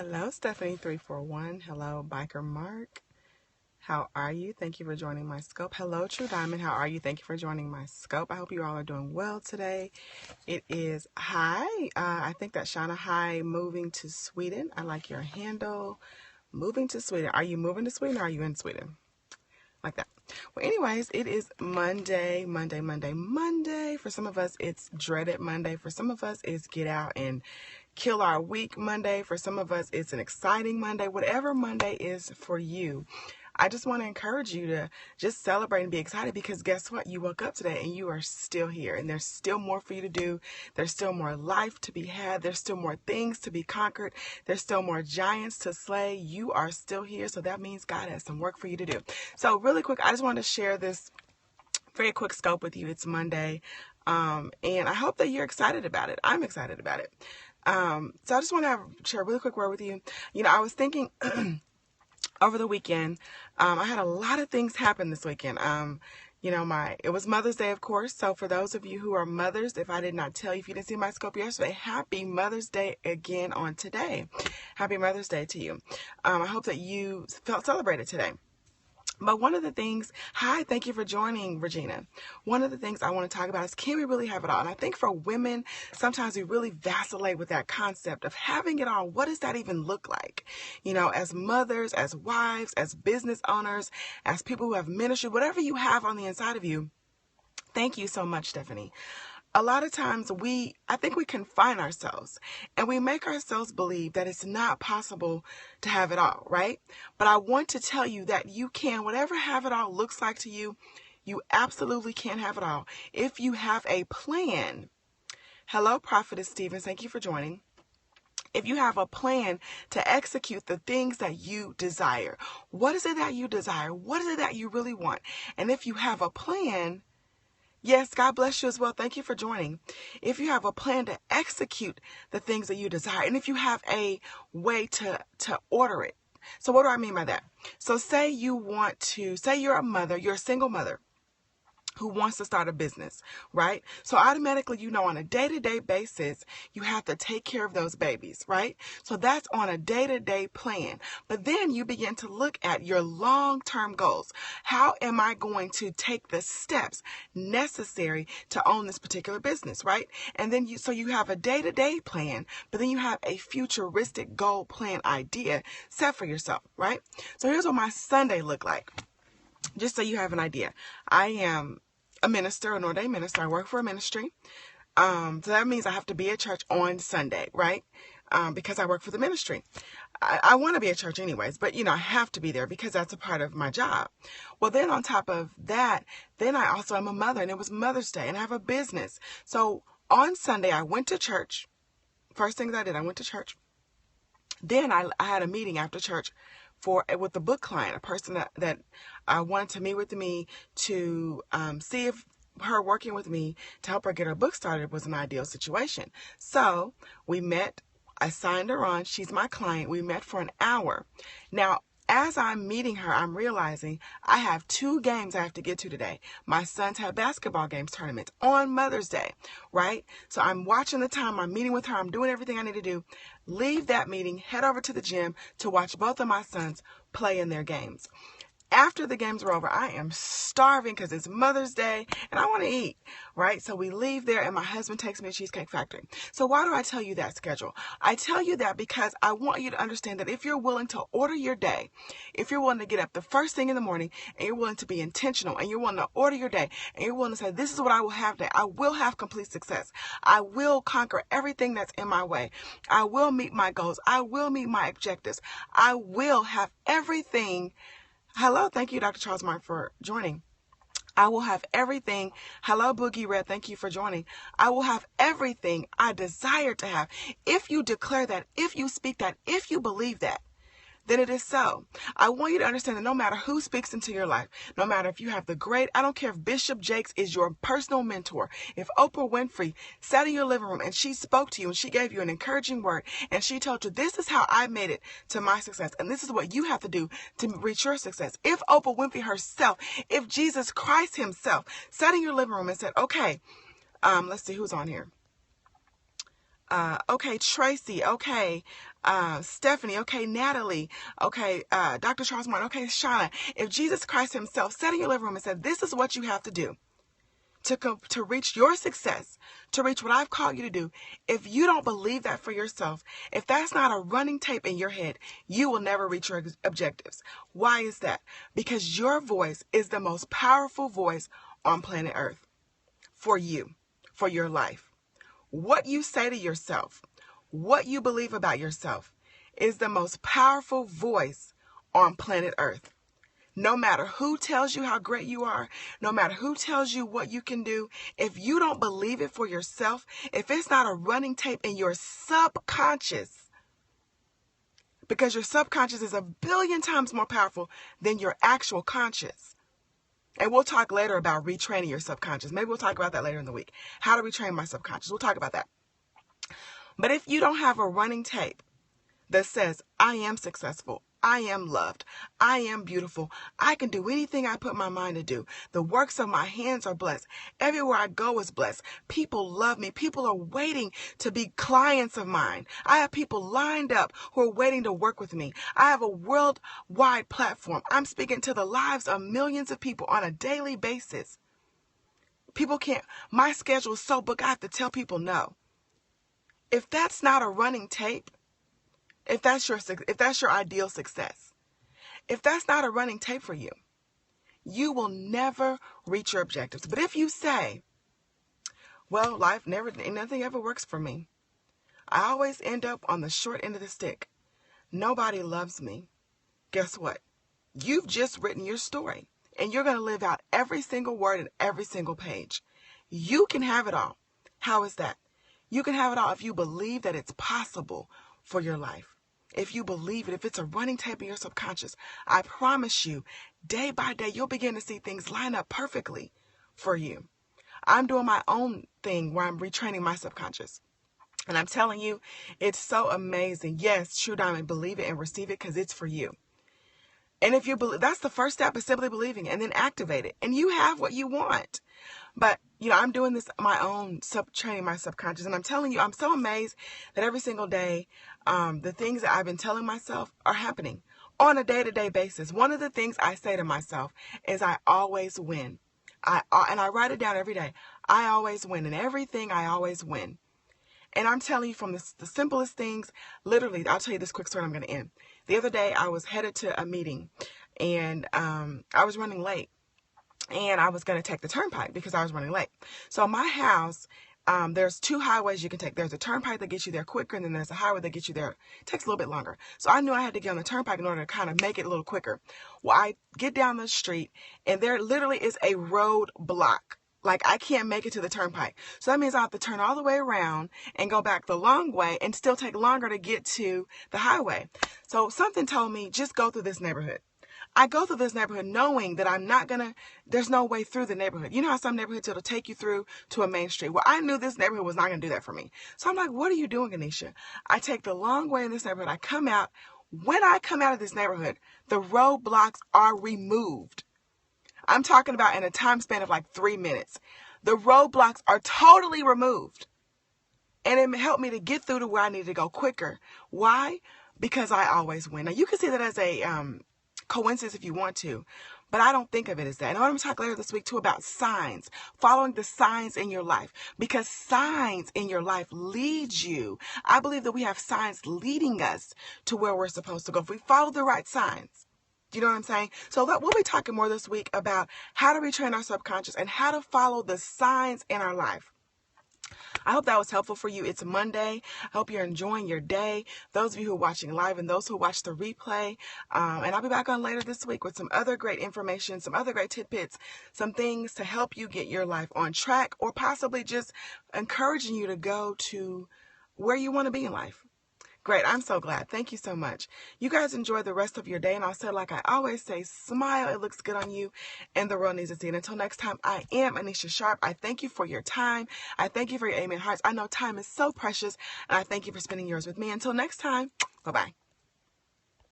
Hello, Stephanie341. Hello, Biker Mark. How are you? Thank you for joining my scope. Hello, True Diamond. How are you? Thank you for joining my scope. I hope you all are doing well today. It is Hi. I think that's Shauna. Hi, moving to Sweden. I like your handle. Moving to Sweden. Are you moving to Sweden or are you in Sweden? Like that. Well, anyways, it is Monday. For some of us, it's dreaded Monday. For some of us, it's get out and kill our week Monday. For some of us, it's an exciting Monday. Whatever Monday is for you, I just want to encourage you to just celebrate and be excited, because guess what? You woke up today and you are still here, and there's still more for you to do. There's still more life to be had. There's still more things to be conquered. There's still more giants to slay. You are still here. So that means God has some work for you to do. So really quick, I just wanted to share this very quick scope with you. It's Monday. And I hope that you're excited about it. I'm excited about it. So I just want to share a really quick word with you. I was thinking over the weekend, I had a lot of things happen this weekend. It was Mother's Day, of course. So for those of you who are mothers, if I did not tell you, if you didn't see my scope yesterday, happy Mother's Day again on today. Happy Mother's Day to you. I hope that you felt celebrated today. But one of the things, hi, thank you for joining, Regina. One of the things I want to talk about is, can we really have it all? And I think for women, sometimes we really vacillate with that concept of having it all. What does that even look like? As mothers, as wives, as business owners, as people who have ministry, whatever you have on the inside of you. Thank you so much, Stephanie. A lot of times I think we confine ourselves and we make ourselves believe that it's not possible to have it all, right? But I want to tell you that you can, whatever have it all looks like to you, you absolutely can have it all. If you have a plan. Hello, Prophetess Stevens. Thank you for joining. If you have a plan to execute the things that you desire, what is it that you desire? What is it that you really want? And if you have a plan, yes, God bless you as well. Thank you for joining. If you have a plan to execute the things that you desire, and if you have a way to order it. So what do I mean by that? So say you're a mother, you're a single mother who wants to start a business, right? So automatically, on a day-to-day basis, you have to take care of those babies, right? So that's on a day-to-day plan. But then you begin to look at your long-term goals. How am I going to take the steps necessary to own this particular business, right? And then you have a day-to-day plan, but then you have a futuristic goal plan idea set for yourself, right? So here's what my Sunday looked like. Just so you have an idea, I am a minister, an ordained minister. I work for a ministry. So that means I have to be at church on Sunday, right? Because I work for the ministry. I want to be at church anyways, but I have to be there because that's a part of my job. Well, then on top of that, then I also am a mother, and it was Mother's Day, and I have a business. So on Sunday, I went to church. First thing that I did, I went to church. Then I had a meeting after church with a book client, a person that wanted to meet with me to see if her working with me to help her get her book started was an ideal situation. So we met. I signed her on. She's my client. We met for an hour. Now, as I'm meeting her, I'm realizing I have 2 games I have to get to today. My sons have basketball games tournaments on Mother's Day, right? So I'm watching the time. I'm meeting with her. I'm doing everything I need to do. Leave that meeting, head over to the gym to watch both of my sons play in their games. After the games are over, I am starving because it's Mother's Day and I want to eat, right? So we leave there and my husband takes me to Cheesecake Factory. So why do I tell you that schedule? I tell you that because I want you to understand that if you're willing to order your day, if you're willing to get up the first thing in the morning and you're willing to be intentional and you're willing to order your day and you're willing to say, this is what I will have today. I will have complete success. I will conquer everything that's in my way. I will meet my goals. I will meet my objectives. I will have everything. Hello, thank you, Dr. Charles Mark, for joining. I will have everything. Hello, Boogie Red, thank you for joining. I will have everything I desire to have. If you declare that, if you speak that, if you believe that, then it is so. I want you to understand that no matter who speaks into your life, no matter if you have I don't care if Bishop Jakes is your personal mentor, if Oprah Winfrey sat in your living room and she spoke to you and she gave you an encouraging word and she told you, this is how I made it to my success and this is what you have to do to reach your success. If Oprah Winfrey herself, if Jesus Christ himself sat in your living room and said, okay, let's see who's on here. Okay, Tracy. Okay, Stephanie. Okay, Natalie. Okay, Dr. Charles Martin. Okay, Shauna. If Jesus Christ himself sat in your living room and said, this is what you have to do to reach your success, to reach what I've called you to do, if you don't believe that for yourself, if that's not a running tape in your head, you will never reach your objectives. Why is that? Because your voice is the most powerful voice on planet Earth for you, for your life. What you say to yourself, what you believe about yourself is the most powerful voice on planet Earth. No matter who tells you how great you are, no matter who tells you what you can do, if you don't believe it for yourself, if it's not a running tape in your subconscious, because your subconscious is 1,000,000,000 times more powerful than your actual conscious. And we'll talk later about retraining your subconscious. Maybe we'll talk about that later in the week. How to retrain my subconscious. We'll talk about that. But if you don't have a running tape that says, I am successful, I am loved, I am beautiful, I can do anything I put my mind to do, the works of my hands are blessed, everywhere I go is blessed, people love me, people are waiting to be clients of mine, I have people lined up who are waiting to work with me, I have a worldwide platform, I'm speaking to the lives of millions of people on a daily basis. People can't, my schedule is so booked, I have to tell people no. If that's not a running tape, if that's your ideal success, if that's not a running tape for you, you will never reach your objectives. But if you say, well, nothing ever works for me. I always end up on the short end of the stick. Nobody loves me. Guess what? You've just written your story, and you're going to live out every single word and every single page. You can have it all. How is that? You can have it all if you believe that it's possible for your life. If you believe it, if it's a running tape in your subconscious, I promise you, day by day, you'll begin to see things line up perfectly for you. I'm doing my own thing where I'm retraining my subconscious. And I'm telling you, it's so amazing. Yes, True Diamond, believe it and receive it because it's for you. And if you believe, that's the first step, is simply believing it and then activate it. And you have what you want. But, I'm doing this my own, training my subconscious. And I'm telling you, I'm so amazed that every single day, the things that I've been telling myself are happening on a day-to-day basis. One of the things I say to myself is I always win. And I write it down every day. I always win. In everything, I always win. And I'm telling you, from the simplest things, literally, I'll tell you this quick story, I'm going to end. The other day, I was headed to a meeting, and I was running late. And I was going to take the turnpike because I was running late. So my house, there's 2 highways you can take. There's a turnpike that gets you there quicker, and then there's a highway that gets you there. It takes a little bit longer. So I knew I had to get on the turnpike in order to kind of make it a little quicker. Well, I get down the street, and there literally is a road block. Like, I can't make it to the turnpike. So that means I have to turn all the way around and go back the long way and still take longer to get to the highway. So something told me, just go through this neighborhood. I go through this neighborhood knowing that there's no way through the neighborhood. You know how some neighborhoods, it'll take you through to a main street. Well, I knew this neighborhood was not going to do that for me. So I'm like, what are you doing, Anesha? I take the long way in this neighborhood. I come out. When I come out of this neighborhood, the roadblocks are removed. I'm talking about in a time span of like 3 minutes. The roadblocks are totally removed. And it helped me to get through to where I needed to go quicker. Why? Because I always win. Now, you can see that as a coincidence if you want to, but I don't think of it as that. And I'm going to talk later this week too about signs, following the signs in your life, because signs in your life lead you. I believe that we have signs leading us to where we're supposed to go if we follow the right signs. Do you know what I'm saying? So we'll be talking more this week about how to retrain our subconscious and how to follow the signs in our life. I hope that was helpful for you. It's Monday. I hope you're enjoying your day. Those of you who are watching live and those who watch the replay. And I'll be back on later this week with some other great information, some other great tidbits, some things to help you get your life on track, or possibly just encouraging you to go to where you want to be in life. Great. I'm so glad. Thank you so much. You guys enjoy the rest of your day. And I'll say, like I always say, smile. It looks good on you and the world needs to see it. Until next time, I am Anesha Sharp. I thank you for your time. I thank you for your amen hearts. I know time is so precious, and I thank you for spending yours with me. Until next time, bye-bye.